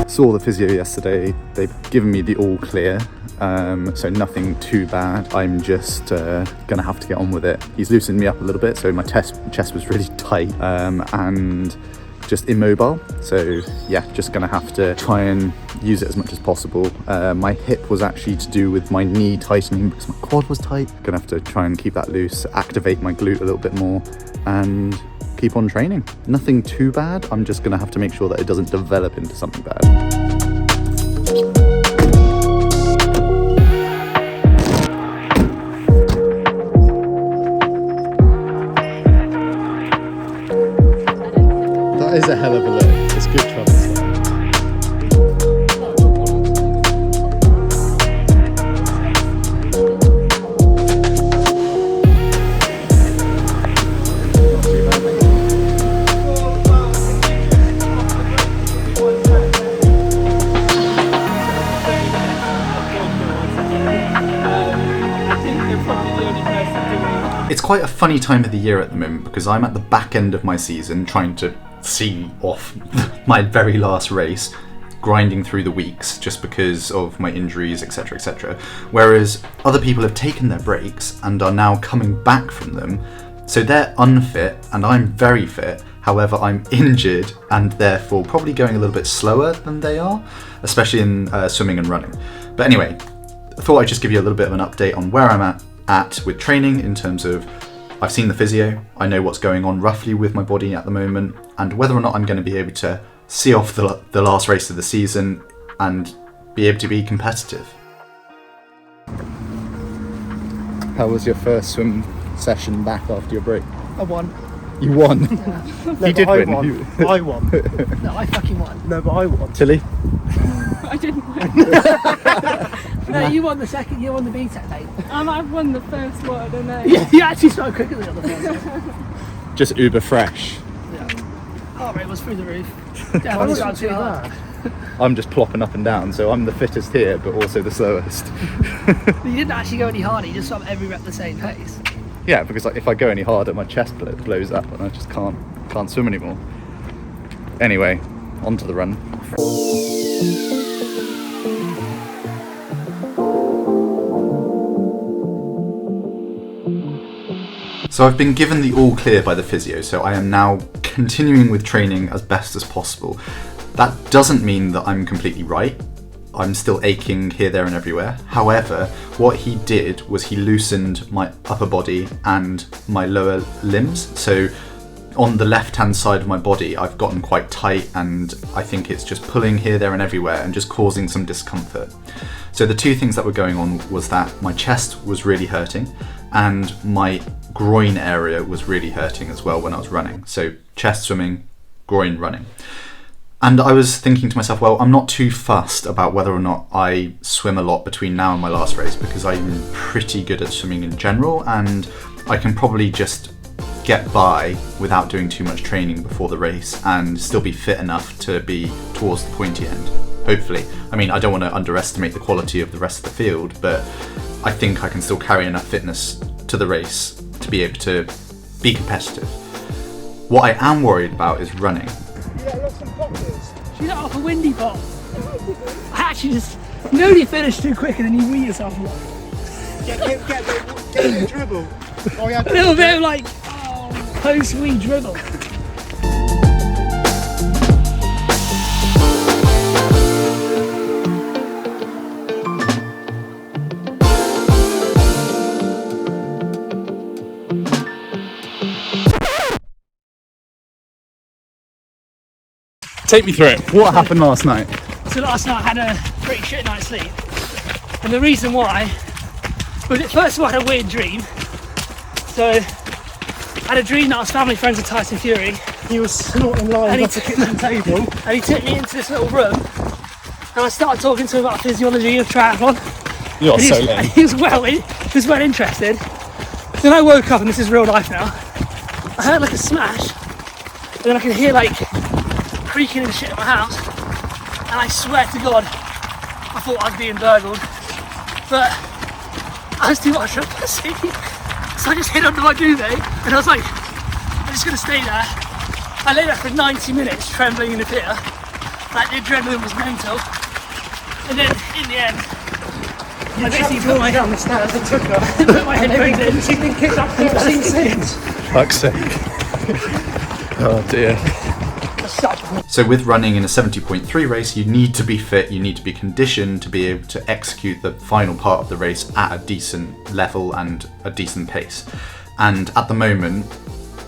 Saw the physio yesterday. They've given me the all clear, so nothing too bad. I'm just gonna have to get on with it. He's loosened me up a little bit, so my chest was really tight and just immobile. So yeah, just gonna have to try and use it as much as possible. My hip was actually to do with my knee tightening because my quad was tight. Gonna have to try and keep that loose, activate my glute a little bit more, and keep on training. Nothing too bad. I'm just gonna have to make sure that it doesn't develop into something bad. That is a hell of a look. It's good travel. It's quite a funny time of the year at the moment because I'm at the back end of my season trying to see off my very last race, grinding through the weeks just because of my injuries, etc, etc. Whereas other people have taken their breaks and are now coming back from them, so they're unfit and I'm very fit. However, I'm injured and therefore probably going a little bit slower than they are, especially in swimming and running. But anyway, I thought I'd just give you a little bit of an update on where I'm at with training in terms of I've seen the physio, I know what's going on roughly with my body at the moment, and whether or not I'm going to be able to see off the last race of the season and be able to be competitive. How was your first swim session back after your break? I won. You won? No, you did win. I won. No, I fucking won. No, but I won. Tilly? I didn't win. No, you won the second, you won the BTEC, mate. I've won the first one, and then... Yeah, you actually started quicker than the first one. Just uber fresh. Yeah. Heart rate was through the roof. Definitely started too hard. I'm just plopping up and down, so I'm the fittest here, but also the slowest. You didn't actually go any harder, you just swam every rep the same pace. Yeah, because like, if I go any harder, my chest blows up and I just can't swim anymore. Anyway, on to the run. So I've been given the all clear by the physio, so I am now continuing with training as best as possible. That doesn't mean that I'm completely right. I'm still aching here, there and everywhere. However, what he did was he loosened my upper body and my lower limbs. So on the left-hand side of my body, I've gotten quite tight and I think it's just pulling here, there and everywhere and just causing some discomfort. So the two things that were going on was that my chest was really hurting and my groin area was really hurting as well when I was running. So chest swimming, groin running. And I was thinking to myself, well, I'm not too fussed about whether or not I swim a lot between now and my last race because I'm pretty good at swimming in general and I can probably just get by without doing too much training before the race and still be fit enough to be towards the pointy end, hopefully. I mean, I don't want to underestimate the quality of the rest of the field, but I think I can still carry enough fitness to the race to be able to be competitive. What I am worried about is running. Yeah, lost some poppers. She let off a windy pop. I actually just, you know, you finish too quick and then you wee yourself a lot. Get the dribble. Oh, yeah, A little bit of like post-wee dribble. Take me through it. What happened last night? So last night I had a pretty shit night's sleep. And the reason why was it, first of all I had a weird dream. So I had a dream that I was family friends with Tyson Fury He was snorting lines off the kitchen table. And he took me into this little room, and I started talking to him about physiology of triathlon. You're so And lame. he was well interested. Then I woke up, and this is real life now. I heard like a smash, and then I could hear like creaking and shit in my house. And I swear to God, I thought I was being burgled, but I was too much of a pussy. So I just hid under my duvet, and I was like, I'm just gonna stay there. I lay there for 90 minutes, trembling in the fear. Like the adrenaline was mental. And then in the end, I basically put my down the stairs and took her. put my headphones in. She's been kicked up 13 since. Fuck's sake. Oh dear. So with running in a 70.3 race, you need to be fit, you need to be conditioned to be able to execute the final part of the race at a decent level and a decent pace. And at the moment,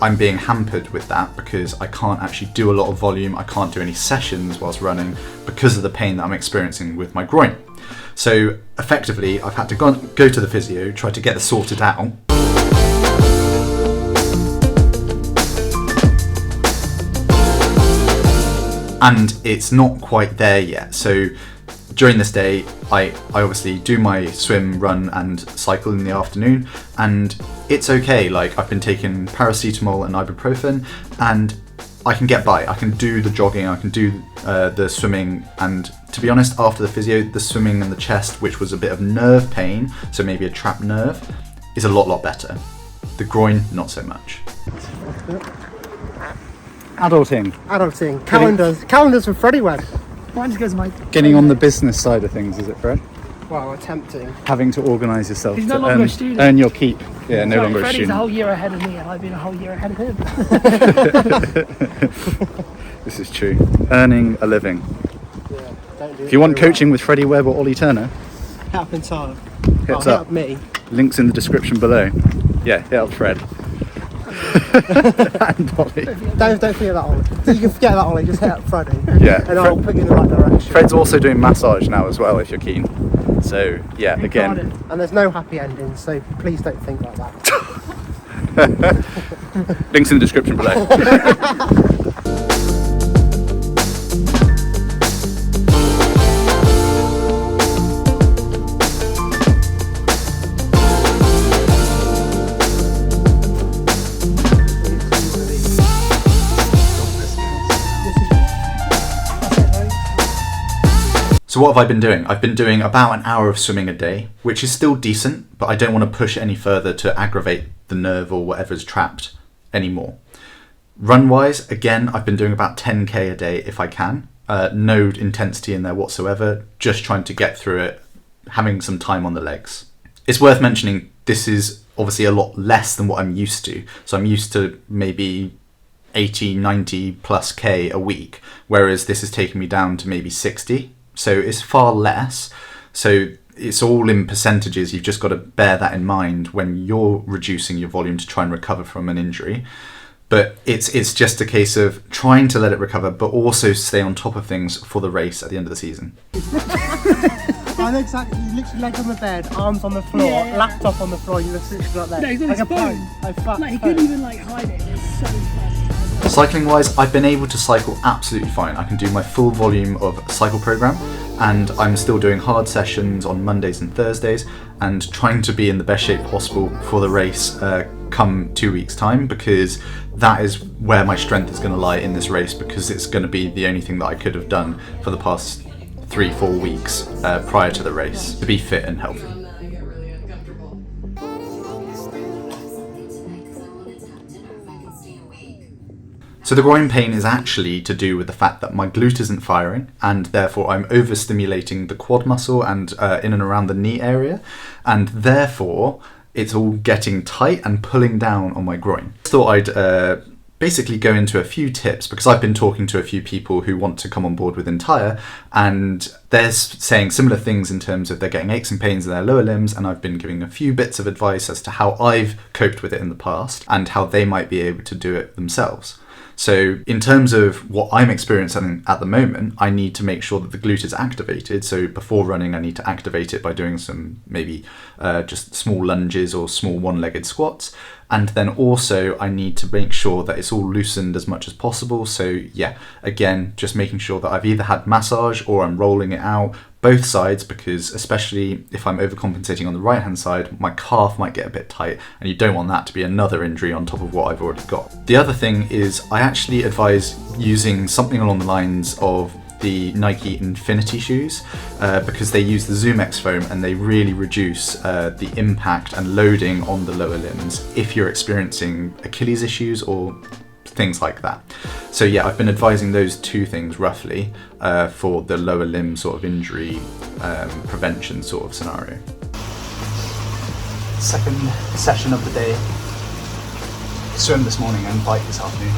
I'm being hampered with that because I can't actually do a lot of volume, I can't do any sessions whilst running because of the pain that I'm experiencing with my groin. So effectively, I've had to go to the physio, try to get this sorted out. And it's not quite there yet. So during this day, I obviously do my swim, run and cycle in the afternoon, and it's okay. Like, I've been taking paracetamol and ibuprofen and I can get by. I can do the jogging, I can do the swimming, and to be honest, after the physio, the swimming and the chest, which was a bit of nerve pain, so maybe a trapped nerve, is a lot better. The groin, not so much. Adulting. Calendars for Freddie Webb. Mine just goes my. Getting on the business side of things, is it, Fred? Well, attempting. Having to organise yourself He's to no longer a student. earn your keep. Yeah, no longer a Freddie's a student. whole year ahead of me, and I've been a whole year ahead of him. This is true. Earning a living. Yeah, don't do If you want coaching with Freddie Webb or Ollie Turner, hit up in time. hit us Hit up. up me. Links in the description below. Yeah, hit up Fred. And Ollie. Don't forget that, Ollie. You can forget that, Ollie. Just hit up Freddie. Yeah. And I'll put you in the right direction. Fred's also doing massage now as well, if you're keen. So yeah, Got again, it. And there's no happy ending, so please don't think like that. links in the description below. So what have I been doing? I've been doing about an hour of swimming a day, which is still decent, but I don't want to push it any further to aggravate the nerve or whatever's trapped anymore. Run-wise, again, I've been doing about 10k a day if I can. No intensity in there whatsoever, just trying to get through it, having some time on the legs. It's worth mentioning this is obviously a lot less than what I'm used to. So I'm used to maybe 80, 90 plus k a week, whereas this is taking me down to maybe 60. So it's far less. So it's all in percentages. You've just got to bear that in mind when you're reducing your volume to try and recover from an injury. But it's just a case of trying to let it recover, but also stay on top of things for the race at the end of the season. I know exactly. You literally legs on the bed, arms on the floor, Yeah. laptop on the floor. You look literally like that. No, he's on like his a phone. Like He couldn't even like hide it. It's so funny. Cycling wise, I've been able to cycle absolutely fine. I can do my full volume of cycle program, and I'm still doing hard sessions on Mondays and Thursdays and trying to be in the best shape possible for the race come 2 weeks time, because that is where my strength is going to lie in this race, because it's going to be the only thing that I could have done for the past 3-4 weeks prior to the race to be fit and healthy. So the groin pain is actually to do with the fact that my glute isn't firing, and therefore I'm overstimulating the quad muscle and in and around the knee area, and therefore it's all getting tight and pulling down on my groin. I thought I'd basically go into a few tips, because I've been talking to a few people who want to come on board with Entire, and they're saying similar things in terms of they're getting aches and pains in their lower limbs, and I've been giving a few bits of advice as to how I've coped with it in the past and how they might be able to do it themselves. So in terms of what I'm experiencing at the moment, I need to make sure that the glute is activated. So before running, I need to activate it by doing some maybe just small lunges or small one-legged squats. And then also I need to make sure that it's all loosened as much as possible. So yeah, again, just making sure that I've either had massage or I'm rolling it out, both sides, because especially if I'm overcompensating on the right hand side, my calf might get a bit tight, and you don't want that to be another injury on top of what I've already got. The other thing is I actually advise using something along the lines of the Nike Infinity shoes because they use the ZoomX foam and they really reduce the impact and loading on the lower limbs if you're experiencing Achilles issues or things like that. So yeah, I've been advising those two things roughly for the lower limb sort of injury prevention sort of scenario. Second session of the day. Swim this morning and bike this afternoon.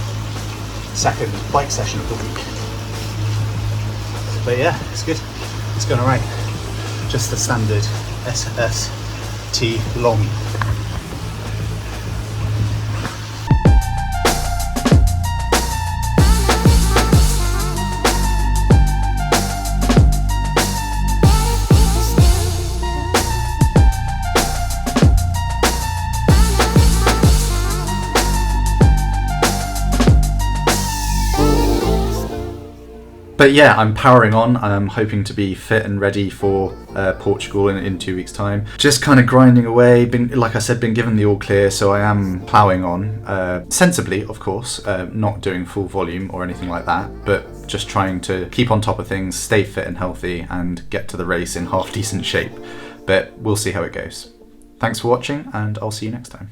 Second bike session of the week. But yeah, it's good. It's going alright. Just the standard SST long. But yeah, I'm powering on. I'm hoping to be fit and ready for Portugal in 2 weeks' time. Just kind of grinding away. Like I said, been given the all clear, so I am ploughing on. Sensibly, of course, not doing full volume or anything like that, but just trying to keep on top of things, stay fit and healthy, and get to the race in half decent shape. But we'll see how it goes. Thanks for watching, and I'll see you next time.